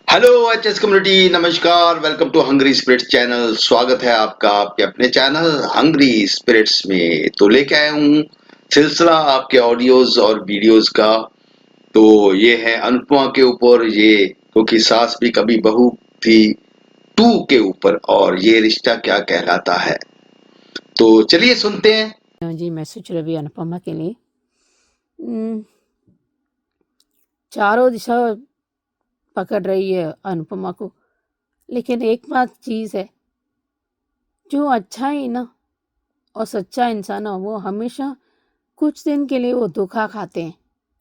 Hello HS community, नमस्कार। Welcome to hungry spirits channel. स्वागत है आपका आपके अपने चैनल हंग्री स्पिरिट्स में। तो लेके आया हूँ सिलसिला आपके ऑडियोज और वीडियोस का। तो ये है अनुपमा के ऊपर, ये क्योंकि सास भी कभी बहू थी टू के ऊपर, और ये रिश्ता क्या कहलाता है। तो चलिए सुनते हैं। जी, मैसेज रवि अनुपमा के लिए। चारों दिशा पकड़ रही है अनुपमा को, लेकिन एक बात चीज़ है, जो अच्छा ही ना और सच्चा इंसान हो वो हमेशा कुछ दिन के लिए वो धोखा खाते हैं,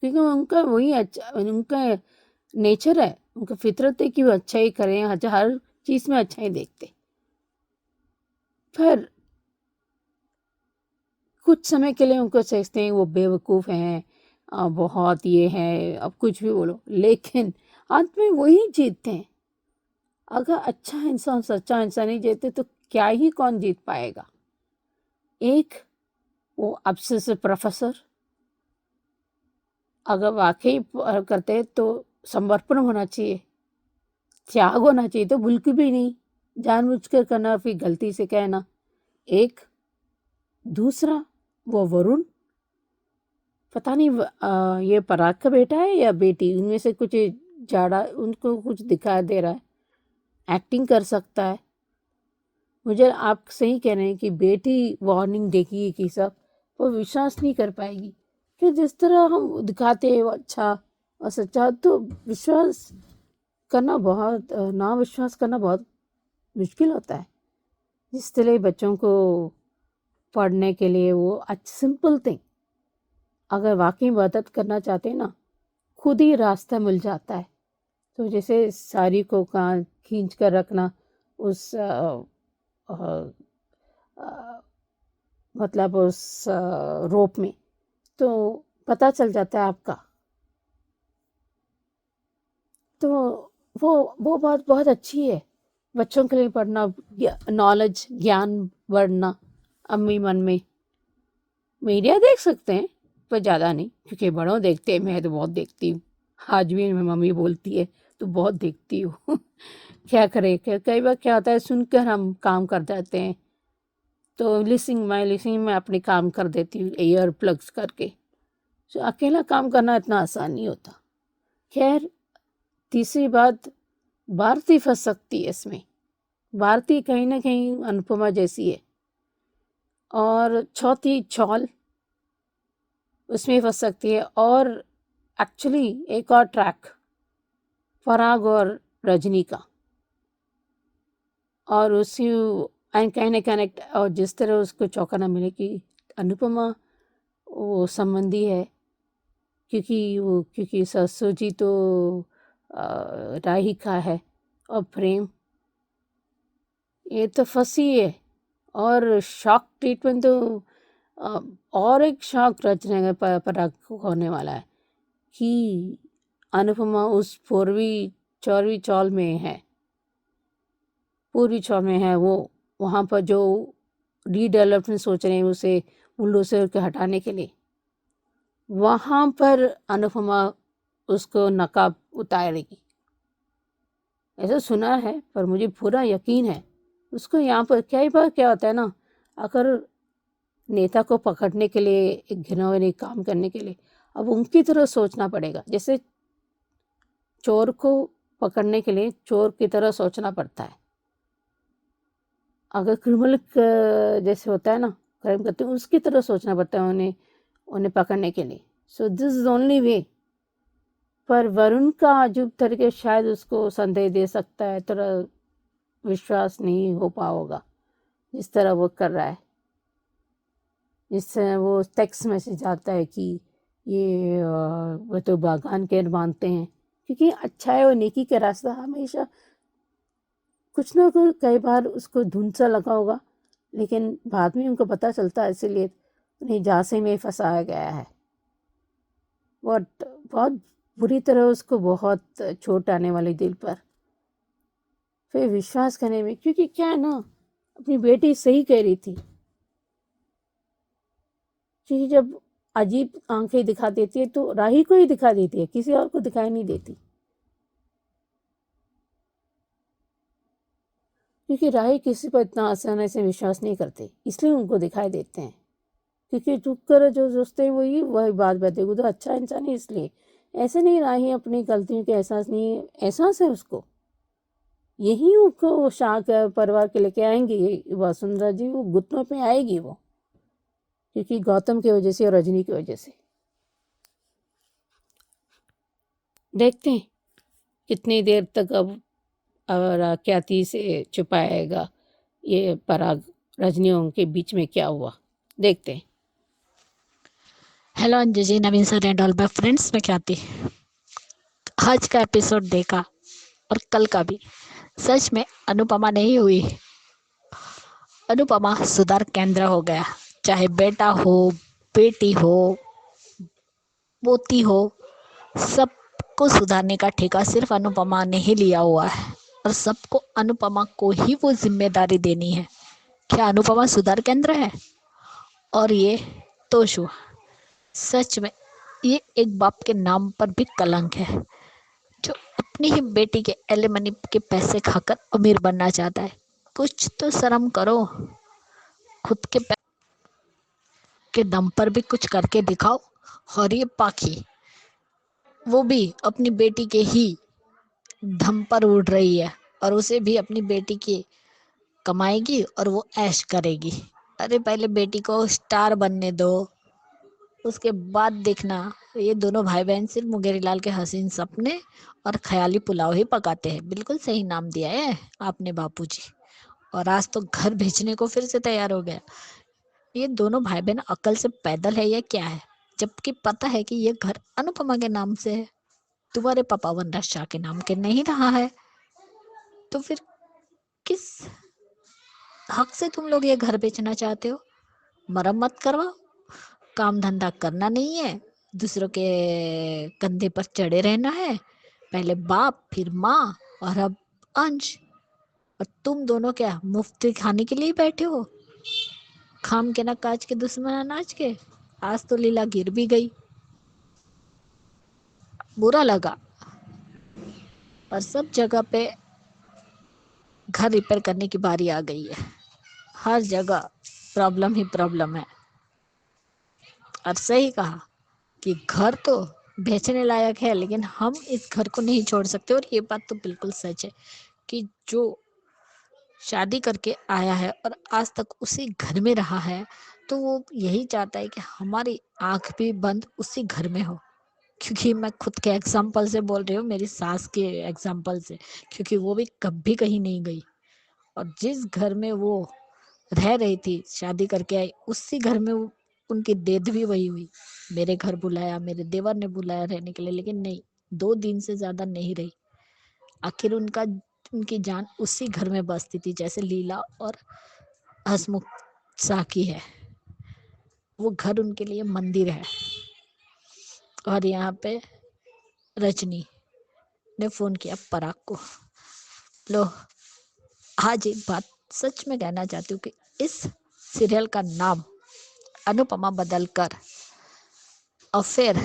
क्योंकि उनका वही अच्छा, उनका नेचर है, उनका फितरत है कि वो अच्छा ही करें, हर चीज़ में अच्छा ही देखते। पर कुछ समय के लिए उनको सोचते हैं वो बेवकूफ़ हैं, बहुत ये है, अब कुछ भी बोलो, लेकिन अंत में वही जीतते हैं। अगर अच्छा इंसान सच्चा इंसान नहीं जीते तो क्या ही कौन जीत पाएगा। एक वो ऑब्सेसिव प्रोफेसर अगर वाकई करते हैं तो समर्पण होना चाहिए, त्याग होना चाहिए, तो बिल्कुल भी नहीं जानबूझकर करना फिर गलती से कहना। एक दूसरा वो वरुण, पता नहीं ये पराग का बेटा है या बेटी, उनमें से कुछ जाड़ा उनको कुछ दिखा दे रहा है, एक्टिंग कर सकता है। मुझे आप सही कह रहे हैं कि बेटी वार्निंग देगी कि सब वो विश्वास नहीं कर पाएगी, कि जिस तरह हम दिखाते हैं वो अच्छा और सच्चा, तो विश्वास करना बहुत ना विश्वास करना बहुत मुश्किल होता है। जिस तरह बच्चों को पढ़ने के लिए वो सिंपल थिंग, अगर वाकई मदद करना चाहते हैं ना, खुद ही रास्ता मिल जाता है। तो जैसे साड़ी को कहाँ खींच कर रखना उस अ, मतलब उस रोप में, तो पता चल जाता है आपका। तो वो बात बहुत अच्छी है, बच्चों के लिए पढ़ना, नॉलेज ज्ञान बढ़ना। अम्मी मन में मीडिया देख सकते हैं पर ज़्यादा नहीं, क्योंकि बड़ों देखते हैं, मैं तो बहुत देखती हूँ। आज भी मैं मम्मी बोलती है तो बहुत देखती हूँ। क्या करें, कई बार क्या होता है सुनकर हम काम कर जाते हैं, तो लिसनिंग में अपने काम कर देती हूँ ईयर प्लग्स करके। तो अकेला काम करना इतना आसान नहीं होता। खैर, तीसरी बात, भारती फंस सकती है इसमें। भारती कहीं ना कहीं अनुपमा जैसी है। और चौथी चौल उसमें फंस सकती है। और एक्चुअली एक और ट्रैक पराग और रजनी का, और उसी एंड कहने कनेक्ट, और जिस तरह उसको चौंका मिले कि अनुपमा वो संबंधी है, क्योंकि ससुर जी तो राहिका है, और प्रेम ये तो फंसी है। और शॉक ट्रीटमेंट तो और एक शॉक रचने पराग को होने वाला है कि अनुपमा उस चौरवी चौल में है, पूर्वी चौल में है। वो वहाँ पर जो रीडेवलपमेंट सोच रहे हैं उसे बुलडोजर के हटाने के लिए, वहाँ पर अनुपमा उसको नकाब उतारेगी, ऐसा सुना है, पर मुझे पूरा यकीन है उसको। यहाँ पर कई बार क्या होता है ना, अगर नेता को पकड़ने के लिए, एक घिनौने काम करने के लिए, अब उनकी तरह सोचना पड़ेगा। जैसे चोर को पकड़ने के लिए चोर की तरह सोचना पड़ता है। अगर क्रिमिनल जैसे होता है ना, क्राइम करते हैं, उसकी तरह सोचना पड़ता है उन्हें पकड़ने के लिए। So this is only way. पर वरुण का अजूब तरीके शायद उसको संदेह दे सकता है, थोड़ा विश्वास नहीं हो पाओगा जिस तरह वो कर रहा है। जिससे वो टेक्स्ट मैसेज आता है कि ये वो तो बागान के मानते हैं, क्योंकि अच्छाई और नेकी का रास्ता हमेशा कुछ ना कुछ, कई बार उसको धुंध सा लगा होगा, लेकिन बाद में उनको पता चलता है, इसीलिए उन्हें झांसे में फंसाया गया है। बहुत बहुत बुरी तरह उसको बहुत चोट आने वाली दिल पर, फिर विश्वास करने में। क्योंकि क्या है ना, अपनी बेटी सही कह रही थी, क्योंकि जब अजीब आंखें दिखा देती है तो राही को ही दिखा देती है, किसी और को दिखाई नहीं देती। क्योंकि राही किसी पर इतना आसानी से विश्वास नहीं करते, इसलिए उनको दिखाई देते हैं। क्योंकि चुप कर जो सोचते हैं वही बात बताते, वो तो अच्छा इंसान है इसलिए। ऐसे नहीं, राही अपनी गलतियों के एहसास है उसको। यही उसको शाह के परिवार के लेके आएंगी वसुंधरा जी, वो घुटनों पे आएगी वो, क्योंकि गौतम की वजह से और रजनी की वजह से। देखते हैं कितनी देर तक अब ख्याति से छुपाएगा ये पराग, रजनियों के बीच में क्या हुआ, देखते हैं। Hello Anju ji, Naveen sir and all my friends, मैं ख्याति। आज का एपिसोड देखा और कल का भी। सच में अनुपमा नहीं हुई, अनुपमा सुधार केंद्र हो गया। चाहे बेटा हो, बेटी हो, पोती हो, सबको सुधारने का ठेका सिर्फ अनुपमा ने ही लिया हुआ है और सबको अनुपमा को ही वो जिम्मेदारी देनी है। क्या अनुपमा सुधार केंद्र है? और ये तोशु, सच में ये एक बाप के नाम पर भी कलंक है, जो अपनी ही बेटी के एलिमनी के पैसे खाकर अमीर बनना चाहता है। कुछ तो शर्म करो, खुद के दम पर भी कुछ करके दिखाओ। और ये पाखी, वो भी अपनी बेटी के ही दम पर उड़ रही है और उसे भी अपनी बेटी की कमाएगी और वो ऐश करेगी। अरे पहले बेटी को स्टार बनने दो, उसके बाद देखना। ये दोनों भाई बहन सिर्फ मुंगेरीलाल के हसीन सपने और ख्याली पुलाव ही पकाते हैं। बिल्कुल सही नाम दिया है आपने बापूजी। और आज तो घर भेजने को फिर से तैयार हो गया। ये दोनों भाई बहन अकल से पैदल है या क्या है? जबकि पता है कि ये घर अनुपमा के नाम से है, तुम्हारे पापा वनराज शाह के नाम के नहीं रहा है। तो फिर किस हक से तुम लोग ये घर बेचना चाहते हो? मरम्मत करवाओ, काम धंधा करना नहीं है, दूसरों के कंधे पर चढ़े रहना है। पहले बाप, फिर माँ और अब अंश। और तुम दोनों क्या मुफ्त खाने के लिए बैठे हो? खाम के ना काज के दुश्मन अनाज के। आज तो लीला गिर भी गई, बुरा लगा। और सब जगह पे घर रिपेयर करने की बारी आ गई है। हर जगह प्रॉब्लम ही प्रॉब्लम है। और सही कहा कि घर तो बेचने लायक है, लेकिन हम इस घर को नहीं छोड़ सकते। और ये बात तो बिल्कुल सच है कि जो शादी करके आया है और आज तक उसी घर में रहा है, तो वो यही चाहता है कि हमारी आंख भी बंद उसी घर में हो। क्योंकि मैं खुद के एग्जाम्पल से बोल रही हूँ, मेरी सास के एग्जाम्पल से, क्योंकि वो भी कभी कहीं नहीं गई। और जिस घर में वो रह रही थी, शादी करके आई, उसी घर में उनकी डेथ भी वही हुई। मेरे घर बुलाया, मेरे देवर ने बुलाया रहने के लिए, लेकिन नहीं, 2 दिन से ज्यादा नहीं रही। आखिर उनकी जान उसी घर में बसती थी, जैसे लीला और हसमुख शाह की है। वो घर उनके लिए मंदिर है। और यहाँ पे रजनी ने फोन किया पराग को। लो, आज एक बात सच में कहना चाहती हूँ कि इस सीरियल का नाम अनुपमा बदलकर अफेयर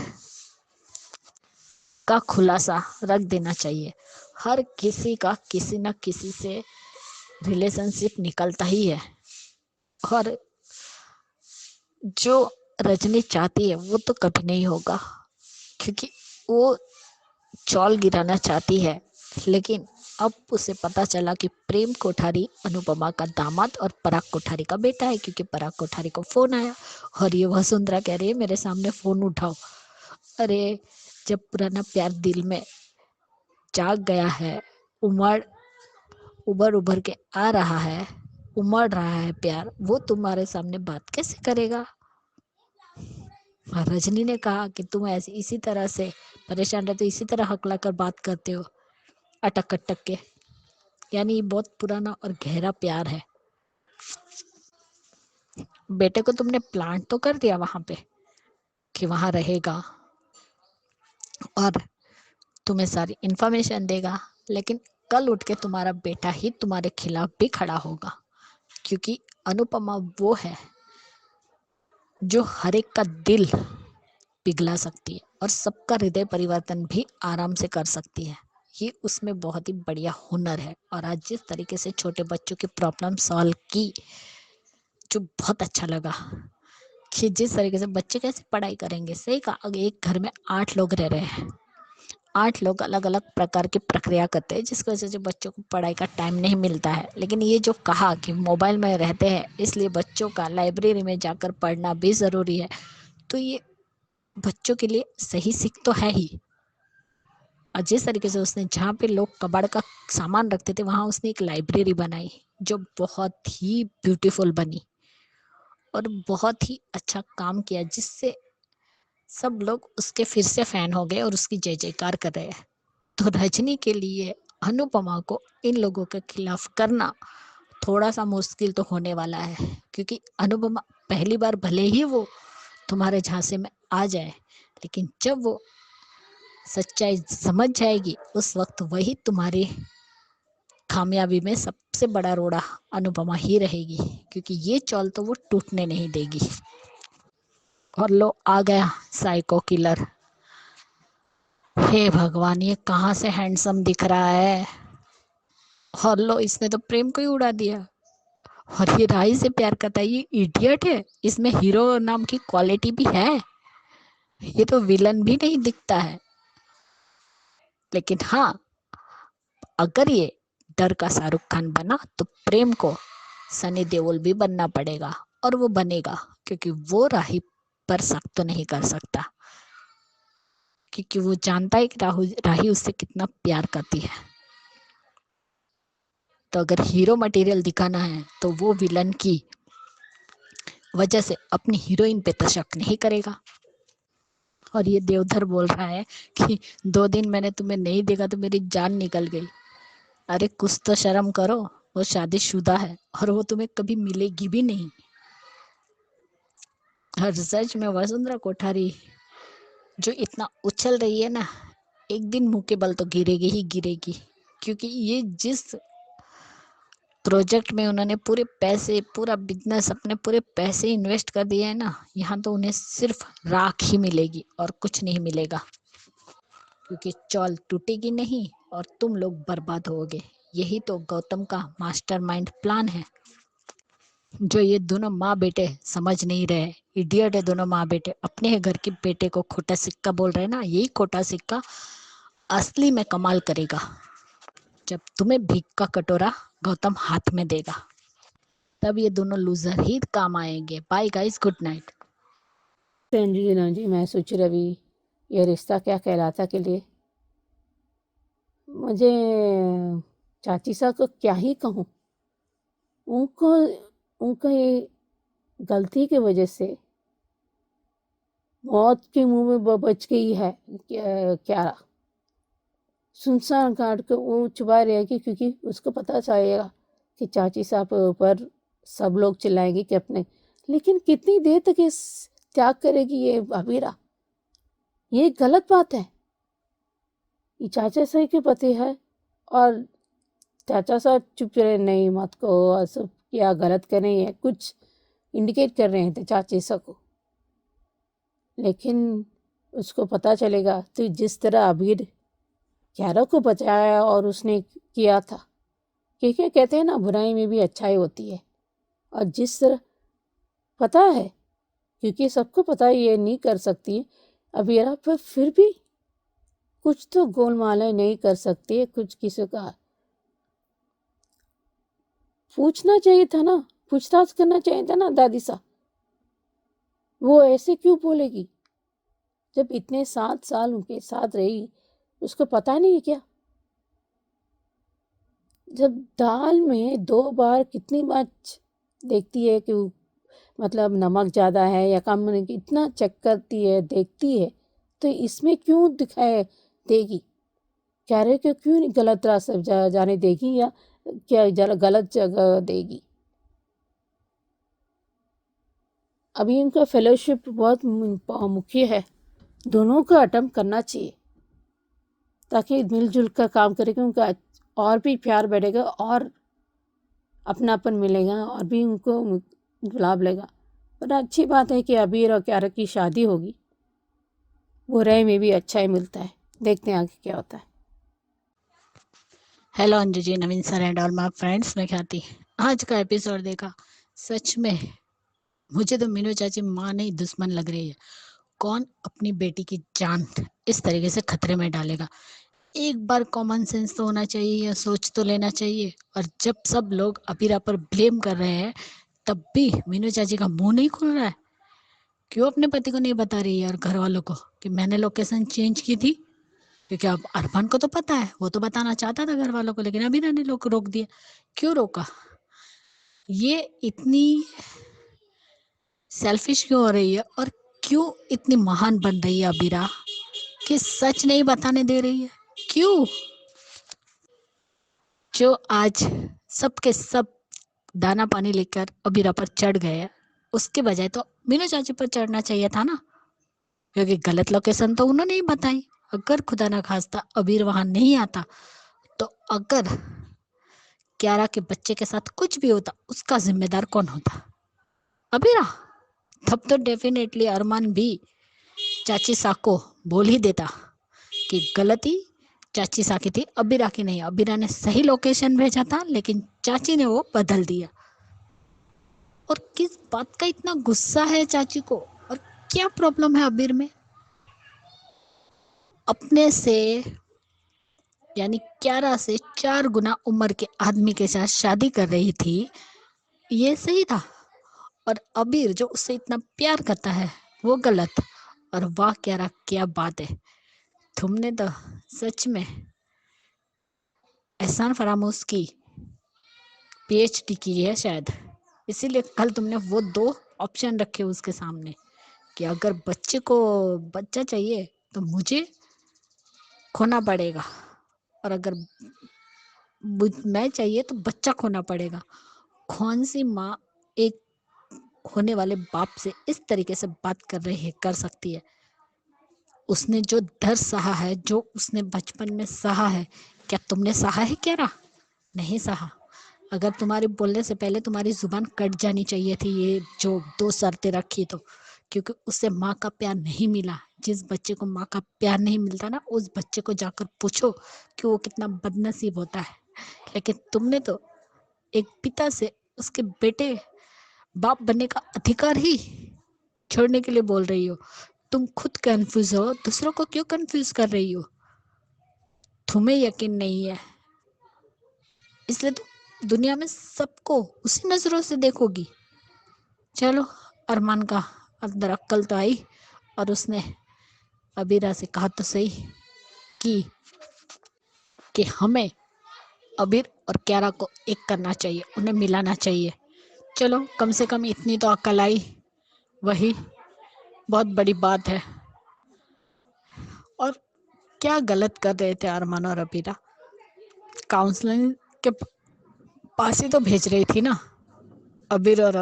का खुलासा रख देना चाहिए। हर किसी का किसी न किसी से रिलेशनशिप निकलता ही है। और जो रजनी चाहती है वो तो कभी नहीं होगा, क्योंकि वो चौल गिराना चाहती है। लेकिन अब उसे पता चला कि प्रेम कोठारी अनुपमा का दामाद और पराग कोठारी का बेटा है, क्योंकि पराग कोठारी को फोन आया और ये वसुंधरा कह रही है मेरे सामने फोन उठाओ। अरे जब पुराना प्यार दिल में जाग गया है, उबर उबर के आ रहा है, उमड़ रहा है प्यार, वो तुम्हारे सामने बात कैसे करेगा? रजनी ने कहा कि तुम ऐसे इसी तरह से परेशान रहते हो, इसी तरह हकला कर बात करते हो, अटक अटक के। यानी ये बहुत पुराना और गहरा प्यार है। बेटे को तुमने प्लांट तो कर दिया वहां पे कि वहां रहेगा और तुम्हें सारी इंफॉर्मेशन देगा, लेकिन कल उठ के तुम्हारा बेटा ही तुम्हारे खिलाफ भी खड़ा होगा। क्योंकि अनुपमा वो है जो हर एक का दिल पिघला सकती है और सबका हृदय परिवर्तन भी आराम से कर सकती है। ये उसमें बहुत ही बढ़िया हुनर है। और आज जिस तरीके से छोटे बच्चों की प्रॉब्लम सॉल्व की, जो बहुत अच्छा लगा कि जिस तरीके से बच्चे कैसे पढ़ाई करेंगे। सही कहा, अगर एक घर में 8 लोग रह रहे हैं, 8 लोग अलग अलग प्रकार की प्रक्रिया करते हैं, जिसकी वजह से बच्चों को पढ़ाई का टाइम नहीं मिलता है। लेकिन ये जो कहा कि मोबाइल में रहते हैं, इसलिए बच्चों का लाइब्रेरी में जाकर पढ़ना भी ज़रूरी है, तो ये बच्चों के लिए सही सीख तो है ही। और जिस तरीके से उसने जहाँ पे लोग कबाड़ का सामान रखते थे, वहाँ उसने एक लाइब्रेरी बनाई जो बहुत ही ब्यूटीफुल बनी और बहुत ही अच्छा काम किया, जिससे सब लोग उसके फिर से फैन हो गए और उसकी जय जयकार कर रहे हैं। तो रजनी के लिए अनुपमा को इन लोगों के खिलाफ करना थोड़ा सा मुश्किल तो होने वाला है, क्योंकि अनुपमा पहली बार भले ही वो तुम्हारे झांसे में आ जाए, लेकिन जब वो सच्चाई समझ जाएगी, उस वक्त वही तुम्हारी कामयाबी में सबसे बड़ा रोड़ा अनुपमा ही रहेगी, क्योंकि ये चौल तो वो टूटने नहीं देगी। और लो आ गया साइको किलर। हे भगवान, ये कहाँ से हैंडसम दिख रहा है। और लो, इसने तो प्रेम को ही उड़ा दिया। और ये राही से प्यार करता है, ये इडियट है। इसमें हीरो नाम की क्वालिटी भी है, ये तो विलन भी नहीं दिखता है। लेकिन हाँ, अगर ये डर का शाहरुख खान बना, तो प्रेम को सनी देओल भी बनना पड़ेगा, और वो बनेगा, क्योंकि वो राही पर शक तो नहीं कर सकता, क्योंकि वो जानता है कि राही उससे कितना प्यार करती है। तो अगर हीरो मटेरियल दिखाना है, तो वो विलन की वजह से अपनी हीरोइन पे तो शक नहीं करेगा। और ये देवधर बोल रहा है कि 2 दिन मैंने तुम्हें नहीं देखा तो मेरी जान निकल गई। अरे कुछ तो शर्म करो, वो शादीशुदा है और वो तुम्हें कभी मिलेगी भी नहीं। और सच में वसुंधरा कोठारी जो इतना उछल रही है ना, एक दिन मुंह के बल तो गिरेगी ही गिरेगी, क्योंकि ये जिस प्रोजेक्ट में उन्होंने पूरे पैसे, पूरा बिजनेस, अपने पूरे पैसे इन्वेस्ट कर दिए हैं ना, यहाँ तो उन्हें सिर्फ राख ही मिलेगी और कुछ नहीं मिलेगा, क्योंकि चौल टूटेगी नहीं और तुम लोग बर्बाद होगे। यही तो गौतम का मास्टरमाइंड प्लान है, जो ये दोनों माँ बेटे समझ नहीं रहे। इडियट है दोनों माँ बेटे, अपने ही घर के बेटे को खोटा सिक्का बोल रहे हैं ना। यही खोटा सिक्का असली में कमाल करेगा, जब तुम्हें भीख का कटोरा गौतम हाथ में देगा, तब ये दोनों लूजर ही काम आएंगे। Bye guys, good night. Sanjeevana ji, मैं सोच रही ये रिश्ता क्या कहलाता के लिए। मुझे चाची साहब को क्या ही कहूँ, उनको उनका ये गलती की वजह से मौत के मुंह में बच गई है क्या सुनसान काट के वो छुपा रहेगी, क्योंकि उसको पता चलेगा कि चाची साहब के ऊपर सब लोग चिल्लाएंगे कि अपने। लेकिन कितनी देर तक इस त्याग करेगी ये अबीरा, ये गलत बात है। ये चाचा साहब के पति है और चाचा साहब चुप रहे, नहीं मत को सब क्या गलत कर रही है, कुछ इंडिकेट कर रहे थे चाची साहब को। लेकिन उसको पता चलेगा तो जिस तरह अबीर क्यारा को बचाया और उसने किया था, क्योंकि कहते हैं ना बुराई में भी अच्छाई होती है। और जिस तरह पता है, क्योंकि सबको पता है ये नहीं कर सकती अबीरा, पर फिर भी कुछ तो गोलमालें नहीं कर सकती, कुछ किसी का पूछना चाहिए था ना, पूछताछ करना चाहिए था ना दादी साहब। वो ऐसे क्यों बोलेगी जब इतने 7 साल उनके साथ रही, उसको पता नहीं क्या। जब दाल में 2 बार कितनी बार देखती है कि मतलब नमक ज़्यादा है या कम, इतना चेक करती है, देखती है, तो इसमें क्यों दिखाए देगी, कह रहे कि क्यों नहीं गलत रास्ते जाने देगी या क्या गलत जगह देगी। अभी इनका फेलोशिप बहुत मुख्य है, दोनों का अटेम्प्ट करना चाहिए ताकि मिलजुल कर काम करें, उनका और भी प्यार बढ़ेगा और अपनापन मिलेगा और भी उनको लाभ लेगा। पर अच्छी बात है कि अबीर और क्यारा की शादी होगी, बुराई में भी अच्छा ही मिलता है। देखते हैं आगे क्या होता है। Hello Anju ji, Naveen sir and all my friends, मैं ख्याति। आज का एपिसोड देखा, सच में मुझे तो मीनू चाची माँ नहीं दुश्मन लग रही है। कौन अपनी बेटी की जान इस तरीके से खतरे में डालेगा? एक बार कॉमन सेंस तो होना चाहिए या सोच तो लेना चाहिए। और जब सब लोग अबीरा पर ब्लेम कर रहे हैं तब भी मीनू चाची का मुंह नहीं खुल रहा है। क्यों अपने पति को नहीं बता रही है और घर वालों को कि मैंने लोकेशन चेंज की थी? क्योंकि अब अरफान को तो पता है, वो तो बताना चाहता था घर वालों को, लेकिन अबीरा ने लोग रोक दिया। क्यों रोका? ये इतनी सेल्फिश क्यों हो रही है और क्यों इतनी महान बन रही है अबीरा कि सच नहीं बताने दे रही है? क्यों? जो आज सबके सब दाना पानी लेकर अबीरा पर चढ़ गए हैं, उसके बजाय तो मीनू चाची पर चढ़ना चाहिए था ना, क्योंकि गलत लोकेशन तो उन्होंने ही बताई। अगर खुदा ना खास्ता अबीर वहां नहीं आता तो अगर क्यारा के बच्चे के साथ कुछ भी होता, उसका जिम्मेदार कौन होता? अबीरा। तब तो डेफिनेटली अरमान भी चाची सा को बोल ही देता कि गलती चाची सा की थी, अबीरा की नहीं। अबीरा ने सही लोकेशन भेजा था, लेकिन चाची ने वो बदल दिया। और किस बात का इतना गुस्सा है चाची को, और क्या प्रॉब्लम है अबीर में? अपने से यानी क्यारा से 4 गुना उम्र के आदमी के साथ शादी कर रही थी, ये सही था। और अबीर जो उससे इतना प्यार करता है, वो गलत। और वाह क्यारा, क्या बात है! तुमने तो सच में एहसान फरामोश की पीएचडी की है शायद, इसीलिए कल तुमने वो 2 ऑप्शन रखे उसके सामने कि अगर बच्चे को बच्चा चाहिए तो मुझे खोना पड़ेगा, और अगर मैं चाहिए तो बच्चा खोना पड़ेगा। कौन सी माँ एक होने वाले बाप से इस तरीके से बात कर सकती है? उसने जो दर्द सहा है, जो उसने बचपन में सहा है, क्या तुमने सहा है क्या? नहीं सहा। अगर तुम्हारे बोलने से पहले तुम्हारी जुबान कट जानी चाहिए थी, ये जो 2 शर्तें रखी तो। क्योंकि उसे माँ का प्यार नहीं मिला। जिस बच्चे को माँ का प्यार नहीं मिलता ना, उस बच्चे को जाकर पूछो कि वो कितना बदनसीब होता है। लेकिन तुमने तो एक पिता से उसके बेटे बाप बनने का अधिकार ही छोड़ने के लिए बोल रही हो। तुम खुद कंफ्यूज हो, दूसरों को क्यों कंफ्यूज कर रही हो? तुम्हें यकीन नहीं है, इसलिए तुम दुनिया में सबको उसी नजरों से देखोगी। चलो, अरमान का अंदर अक्ल तो आई, और उसने अबीरा से कहा तो सही कि हमें अबीर और क्यारा को एक करना चाहिए, उन्हें मिलाना चाहिए। चलो, कम से कम इतनी तो अक्ल आई, वही बहुत बड़ी बात है। और क्या गलत कर रहे थे अरमान और अबीरा? काउंसलिंग के पास ही तो भेज रही थी ना अबीर और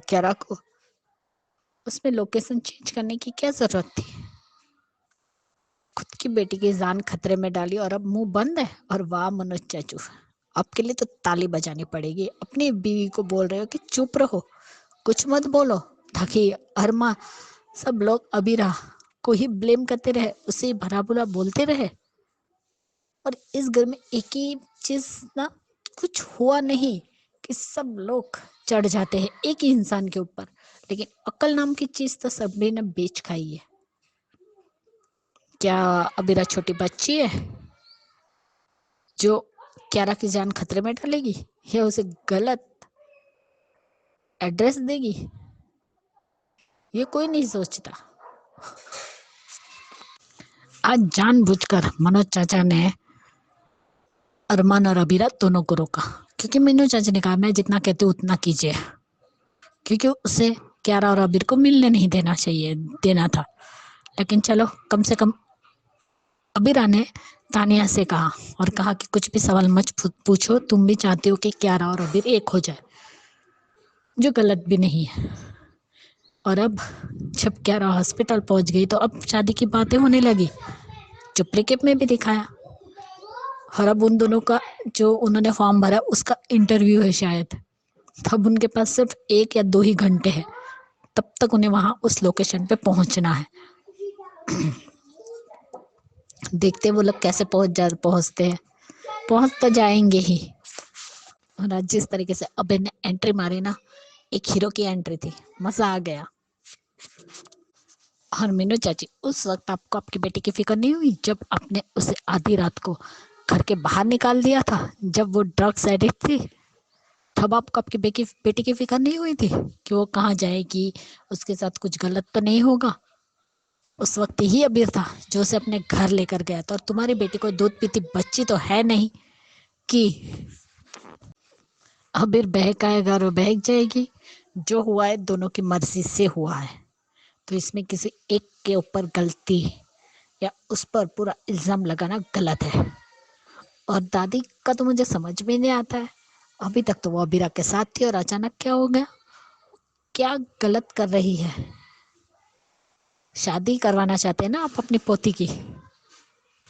क्यारा को। उसमें लोकेशन चेंज करने की क्या जरूरत थी? खुद की बेटी की जान खतरे में डाली और अब मुंह बंद है। और वाह मनोज चाचू, आपके लिए तो ताली बजानी पड़ेगी। अपनी बीवी को बोल रहे हो कि चुप रहो, कुछ मत बोलो, ताकि अरमा सब लोग अबीरा को ही ब्लेम करते रहे, उसे भला बुरा बोलते रहे। और इस घर में एक ही चीज ना, कुछ हुआ नहीं कि सब लोग चढ़ जाते हैं एक ही इंसान के ऊपर, लेकिन अकल नाम की चीज तो सभी ने बेच खाई है। क्या अबीरा छोटी बच्ची है जो क्यारा की जान खतरे में डालेगी या उसे गलत एड्रेस देगी? ये कोई नहीं सोचता। आज जानबूझकर मनोज चाचा ने अरमान और अबीरा दोनों को रोका, क्योंकि मीनू चाचा ने कहा मैं जितना कहती हूँ उतना कीजिए, क्योंकि उसे क्यारा और अबीर को मिलने नहीं देना था। लेकिन चलो, कम से कम अबीरा ने तानिया से कहा और कहा कि कुछ भी सवाल मत पूछो, तुम भी चाहती हो कि क्यारा और अबीर एक हो जाए, जो गलत भी नहीं है। और अब जब क्यारा हॉस्पिटल पहुंच गई तो अब शादी की बातें होने लगी, जो प्लेकेप में भी दिखाया। और अब उन दोनों का जो उन्होंने फॉर्म भरा उसका इंटरव्यू है शायद। तब उनके पास सिर्फ 1 या 2 ही घंटे है, तब तक उन्हें वहां उस लोकेशन पे पहुंचना है। देखते वो लोग कैसे पहुंचते हैं। पहुंच तो जाएंगे ही। और आज जिस तरीके से अभय ने एंट्री मारी ना, एक हीरो की एंट्री थी, मजा आ गया। और मीनू चाची, उस वक्त आपको आपकी बेटी की फिक्र नहीं हुई जब आपने उसे आधी रात को घर के बाहर निकाल दिया था, जब वो ड्रग्स एडिक्ट थी? तब आपको आपकी बेटी की फिक्र नहीं हुई थी कि वो कहाँ जाएगी, उसके साथ कुछ गलत तो नहीं होगा? उस वक्त ही अबीर था जो उसे अपने घर लेकर गया था। और तुम्हारी बेटी को दूध पीती बच्ची तो है नहीं कि अबीर बहकाएगा और बहक जाएगी। जो हुआ है दोनों की मर्जी से हुआ है, तो इसमें किसी एक के ऊपर गलती या उस पर पूरा इल्जाम लगाना गलत है। और दादी का तो मुझे समझ में नहीं आता है, अभी तक तो वो अबीरा के साथ थी और अचानक क्या हो गया? क्या गलत कर रही है? शादी करवाना चाहते हैं ना आप अपनी पोती की,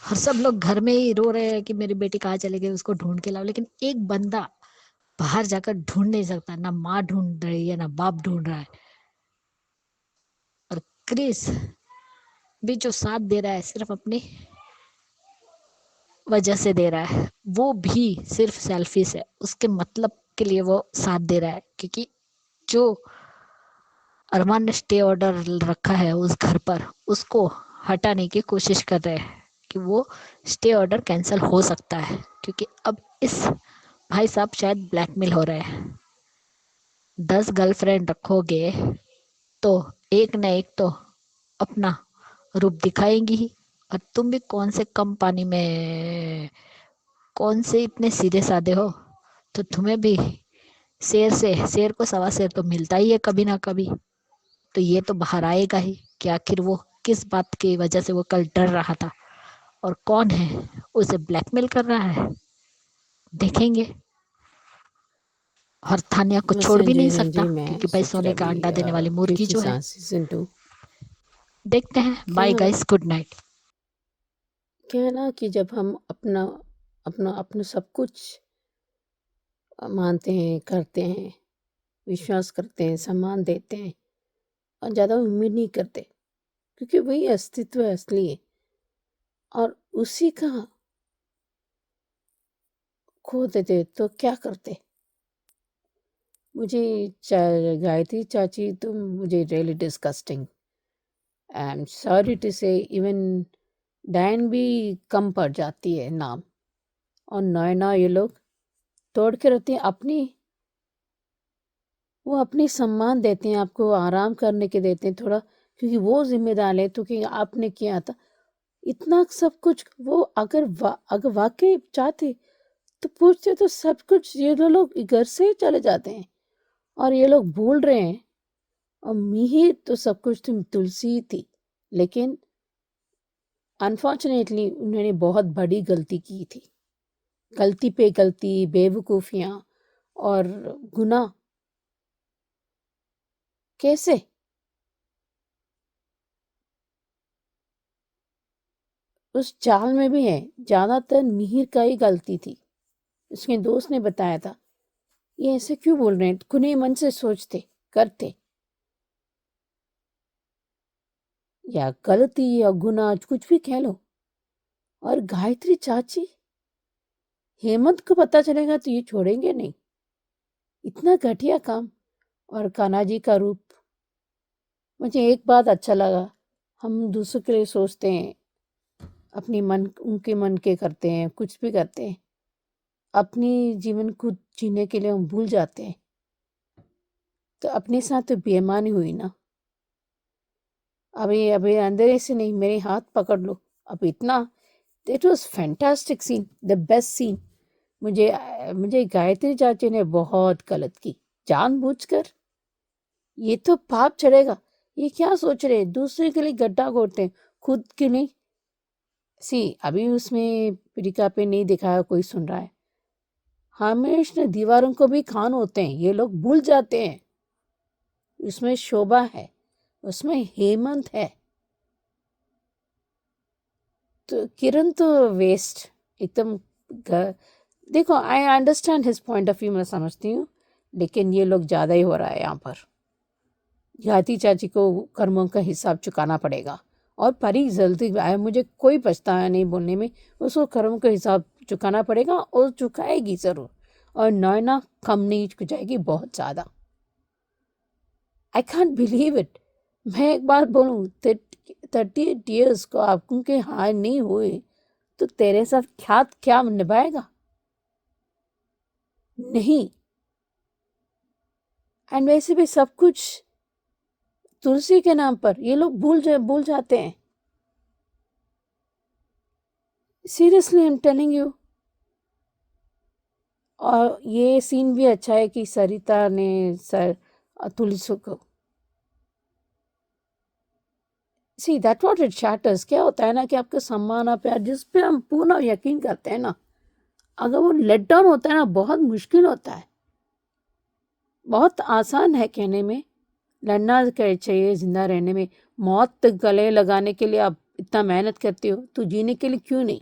और सब लोग घर में ही रो रहे हैं कि मेरी बेटी कहाँ चली गई, उसको ढूंढ के लाओ। लेकिन एक बंदा बाहर जाकर ढूंढ नहीं सकता, ना माँ ढूंढ रही है ना बाप ढूंढ रहा है। और क्रिस भी जो साथ दे रहा है सिर्फ अपनी वजह से दे रहा है, वो भी सिर्फ सेल्फिश है, उसके मतलब के लिए वो साथ दे रहा है। क्योंकि जो अरमान ने स्टे ऑर्डर रखा है उस घर पर, उसको हटाने की कोशिश कर रहे हैं कि वो स्टे ऑर्डर कैंसिल हो सकता है। क्योंकि अब इस भाई साहब शायद ब्लैकमेल हो रहे हैं। 10 गर्लफ्रेंड रखोगे तो एक न एक तो अपना रूप दिखाएंगी ही। और तुम भी कौन से कम पानी में, कौन से इतने सीधे साधे हो, तो तुम्हें भी शेर को सवा शेर तो मिलता ही है कभी ना कभी। तो ये तो बाहर आएगा ही कि आखिर वो किस बात की वजह से वो कल डर रहा था और कौन है उसे ब्लैकमेल कर रहा है, देखेंगे। और थानिया को छोड़ नमस्ते भी नहीं हाँ सकता जी, मैं क्योंकि भाई सुचित्रा सोने का भी अंडा देने वाली मुर्गी प्रीति जो है। सांस सीजन 2। देखते हैं। बाय क्या गाइस, गुड नाइट। क्या है ना कि जब हम अपना अपना अपना सब कुछ मानते हैं, करते हैं, विश्वास करते हैं, सम्मान देते हैं और ज़्यादा उम्मीद नहीं करते, क्योंकि वही अस्तित्व असली है। और उसी का खो देते तो क्या करते? मुझे गायत्री चाची तुम मुझे really disgusting. I am sorry to say even then भी कम पड़ जाती है नाम। और नैना ये लोग तोड़ के रहती हैं अपनी, वो अपनी सम्मान देते हैं, आपको आराम करने के देते हैं थोड़ा, क्योंकि वो जिम्मेदार है तो कि आपने किया था इतना सब कुछ। वो अगर वाकई चाहते तो पूछते तो सब कुछ ये दो लोग घर से ही चले जाते हैं। और ये लोग भूल रहे हैं, और मिहिर तो सब कुछ तुलसी थी, लेकिन अनफॉर्चुनेटली उन्होंने बहुत बड़ी गलती की थी। गलती पे गलती, बेवकूफियां और गुनाह कैसे? उस चाल में भी है, ज्यादातर मिहिर का ही गलती थी। उसके दोस्त ने बताया था। ये ऐसे क्यों बोल रहे हैं? खुले मन से सोचते करते, या गलती या गुनाह कुछ भी कह लो। और गायत्री चाची, हेमंत को पता चलेगा तो ये छोड़ेंगे नहीं। इतना घटिया काम। और कान्हा जी का रूप, मुझे एक बात अच्छा लगा, हम दूसरों के लिए सोचते हैं, अपनी मन उनके मन के करते हैं, कुछ भी करते हैं, अपनी जीवन को जीने के लिए हम भूल जाते हैं। तो अपने साथ तो बेईमानी हुई ना। अभी अभी अंधेरे से नहीं, मेरे हाथ पकड़ लो। अब इतना, it was fantastic scene, the best scene. मुझे गायत्री चाची ने बहुत गलत की, जानबूझकर। ये तो पाप चढ़ेगा। ये क्या सोच रहे हैं? दूसरे के लिए गड्ढा खोदते हैं, खुद के नहीं। अभी उसमें प्रिका पे नहीं दिखाया, कोई सुन रहा है। हमेशा दीवारों को भी खान होते हैं, ये लोग भूल जाते हैं। उसमें शोभा है, उसमें हेमंत है, तो किरण तो वेस्ट एकदम। देखो, I understand his point of view, मैं समझती हूँ, लेकिन ये लोग ज़्यादा ही हो रहा है यहाँ पर। गायत्री चाची को कर्मों का हिसाब चुकाना पड़ेगा। और परी जल्दी आए, मुझे कोई पछतावा नहीं बोलने में, उसको कर्मों का हिसाब चुकाना पड़ेगा और चुकाएगी ज़रूर, और नैना कम नहीं जाएगी, बहुत ज़्यादा। I can't believe it. मैं एक बात बोलूँ, 38 ईयर्स को आपको के हार नहीं हुए तो तेरे साथ क्या निभाएगा? नहीं। एंड वैसे भी सब कुछ तुलसी के नाम पर ये लोग भूल जाते हैं। Seriously I am telling you. और ये सीन भी अच्छा है कि सरिता ने तुलसी को, see that what it shatters. क्या होता है ना कि आपका सम्मान और प्यार जिस पे हम पूर्ण यकीन करते हैं ना, अगर वो लेट डाउन होता है ना, बहुत मुश्किल होता है। बहुत आसान है कहने में, लड़ना चाहिए जिंदा रहने में। मौत गले लगाने के लिए आप इतना मेहनत करते हो, तो जीने के लिए क्यों नहीं?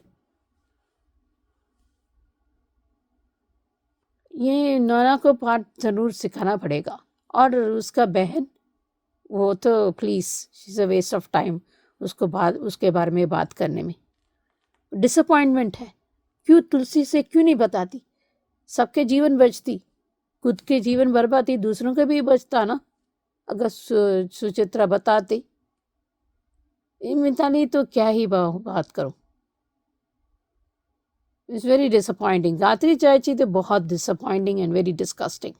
ये नैना को पाठ जरूर सिखाना पड़ेगा। और उसका बहन, वो तो please she is a waste of time उसके बारे में बात करने में। डिसअपॉइंटमेंट है। क्यों तुलसी से क्यों नहीं बताती? सबके जीवन बचती, खुद के जीवन बर्बादी, दूसरों के भी बचता ना अगर सुचित्रा बताती। मिताली तो क्या ही बात करूं। It's very disappointing. गायत्री चाची तो बहुत डिसअपॉइंटिंग एंड वेरी डिस्कस्टिंग।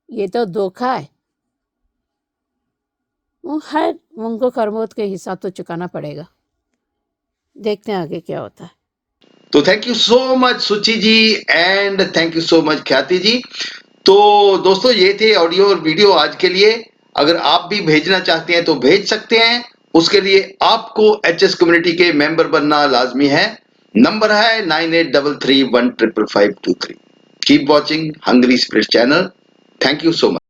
ये तो धोखा है। वो है, उनको कर्मों के हिसाब तो चुकाना पड़ेगा। देखते हैं आगे क्या होता है। तो thank you so much Suchi ji and thank you so much Khyati ji. तो दोस्तों ये थे ऑडियो और वीडियो आज के लिए। अगर आप भी भेजना चाहते हैं तो भेज सकते हैं। उसके लिए आपको एचएस कम्युनिटी के मेंबर बनना लाजमी है। नंबर है 9833155523। Keep watching hungry spirit channel. Thank you so much.